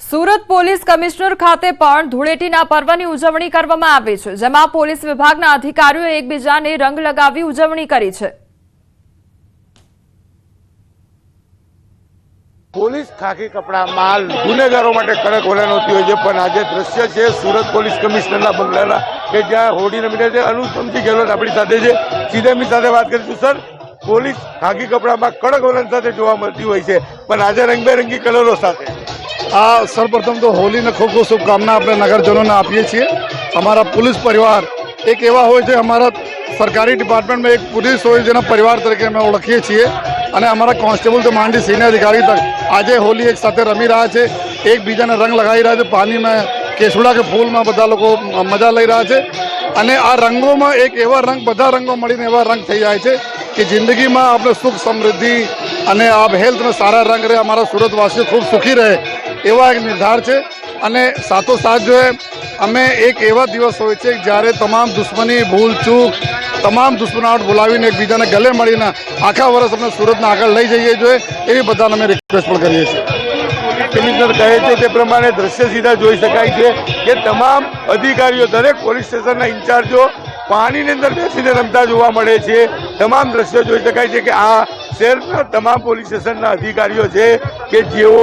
Surat police commissioner ખાતે પણ ધૂળેટીના પર્વની ઉજવણી કરવામાં આવી છે, જેમાં પોલીસ વિભાગના અધિકારીઓએ એકબીજાને રંગ લગાવી ઉજવણી કરી છે। પોલીસ ખાકી કપડામાં ગુનેગારો માટે કડક વલણ હોતી હોય છે, પણ આજે દ્રશ્ય છે સુરત પોલીસ કમિશનરના બંગલાના કે જ્યાં હોળી રમી છે। અનુપમજી ગેહલોત આપણી સાથે છે, સીધા એમની સાથે વાત કરીશું। સર, પોલીસ ખાકી કપડામાં કડક વલણ સાથે જોવા મળતી હોય છે, પણ આજે રંગબેરંગી કલરો સાથે सर्वप्रथम तो होली ने खूब खूब शुभकामना अपने नगरजनों ने आपीए छे। हमारा पुलिस परिवार एक एवा होय छे, हमारा सरकारी डिपार्टमेंट में एक पुलिस होय जेना परिवार तरीके अमे ओळखीए छीए अने हमारा कॉन्स्टेबल तो मांडी सीनियर अधिकारी तक आज होली एक साथ रमी रहा है, एक बीजा ने रंग लगाई रहा है, पानी में केसुड़ा के फूल में बधा लोग मजा लई रहा है। अने आ रंगों में एक एवा रंग बधा रंगों मळीने एवा रंग थई जाय छे कि जिंदगी में आपने सुख समृद्धि अने आप हेल्थ में सारा रंग रहे, हमारा सूरतवासी खूब सुखी रहे एवा एक निर्धार है। अने साथों साथ जो है अमे एक एवा दिवस होय छे ज्यारे तमाम दुश्मनी भूल चूक तमाम दुश्मनाहट बोलावीने एकबीजाने गले मळीने आखा वर्ष अमे सूरतना आगळ लई जईए जोईए एवी बधाने अमे रिक्वेस्ट पण करीए छीए। कमिश्नर कहे छे ते प्रमाणे दृश्य सीधा जोई शकाय छे के तमाम अधिकारीओ दरेक पोलीस स्टेशनना इंचार्जो पाणीनी अंदर बेसीने रमता जोवा मळे छे। तमाम दृश्य जोई शकाय छे के आ शहेરના તમામ પોલીસ સ્ટેશનના અધિકારીઓ છે કે જેઓ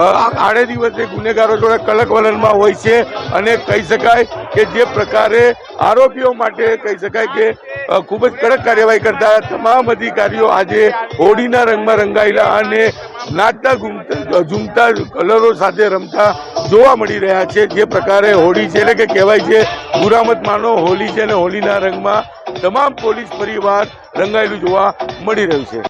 આડે દિવસે ગુનેગારો જોડે કડક વલણમાં હોય છે અને કહી શકાય કે જે પ્રકારે આરોપીઓ માટે કહી શકાય કે ખૂબ જ કડક કાર્યવાહી કરતા તમામ અધિકારીઓ આજે હોળીના રંગમાં રંગાયેલા અને નાચતા ઝૂમતા કલરો સાથે રમતા જોવા મળી રહ્યા છે। જે પ્રકારે હોળી છે એટલે કે કહેવાય છે બુરામત માનો હોલી છે અને હોળીના રંગમાં તમામ પોલીસ પરિવાર રંગાયેલું જોવા મળી રહ્યું છે।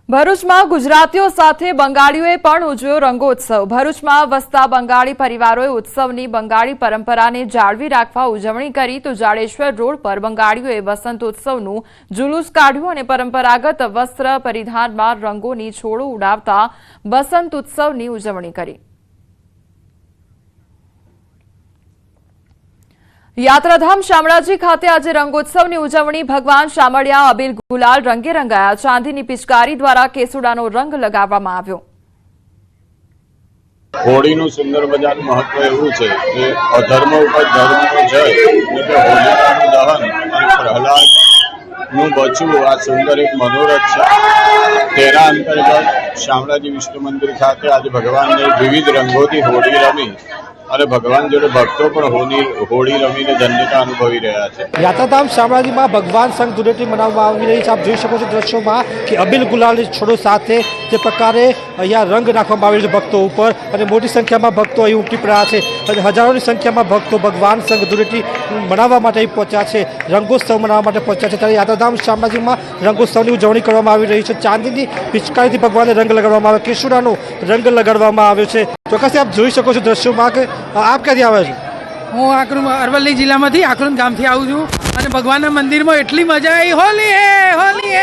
ભરૂચમાં ગુજરાતીઓ સાથે બંગાળીઓએ પણ ઉજવ્યો રંગોત્સવ। ભરૂચમાં વસતા બંગાળી પરિવારોએ ઉત્સવની બંગાળી પરંપરાને જાળવી રાખવા ઉજવણી કરી તો જાડેશ્વર રોડ પર બંગાળીઓએ વસંતોત્સવનું જુલુસ કાઢ્યું અને પરંપરાગત વસ્ત્ર પરિધાનમાં રંગોની છોડો ઉડાવતા વસંત ઉત્સવની ઉજવણી કરી। યાત્રાધામ શામળાજી ખાતે આજે રંગોત્સવની ઉજવણી ભગવાન શામળિયા અબીલ ગુલાલ રંગે રંગાયા। ચાંદીની પિચકારી દ્વારા કેસુડાનો રંગ લગાવવામાં આવ્યો। હોળીનું સુંદર મજાનું મહત્વ એવું છે કે અધર્મ ઉપર ધર્મનો જય એટલે હોલિકાનું દહન અને પ્રહલાદનું બચવું આ સુંદર એક મનોરથ છે। તેના અંતર્ગત શામળાજી વિષ્ણુ મંદિર ખાતે આજે ભગવાનને વિવિધ રંગોથી હોળી રમી અને ભગવાન જોડે ભક્તો પણ હોળી રમીને ધન્યતા અનુભવી રહ્યા છે। યાત્રાધામ શામળાજીમાં ભગવાન સંઘ ધૂળેટી મનાવવામાં આવી રહી છે। આપ જોઈ શકો છો દ્રશ્યોમાં કે અબીલ ગુલાલની છોડો સાથે જે પ્રકારે અહીંયા રંગ નાખવામાં આવેલ છે ભક્તો ઉપર અને મોટી સંખ્યામાં ભક્તો અહીં ઉમટી પડ્યા છે અને હજારોની સંખ્યામાં ભક્તો ભગવાન સંઘ ધૂળેટી મનાવવા માટે અહીં પહોંચ્યા છે, રંગોત્સવ મનાવવા માટે પહોંચ્યા છે। ત્યારે યાત્રાધામ શામળાજીમાં રંગોત્સવની ઉજવણી કરવામાં આવી રહી છે। ચાંદીની પિચકારીથી ભગવાનને રંગ લગાડવામાં આવ્યો, કેસુડાનો રંગ લગાડવામાં આવ્યો છે। ચોક્કસથી આપ જોઈ શકો છો દ્રશ્યોમાં કે આપ ક્યાંથી આવ્યા છો? હું અરવલ્લી જિલ્લામાંથી આખલુંદ ગામથી આવું છું અને ભગવાનના મંદિરમાં એટલી મજા આવી। હોલી હે હોલી હે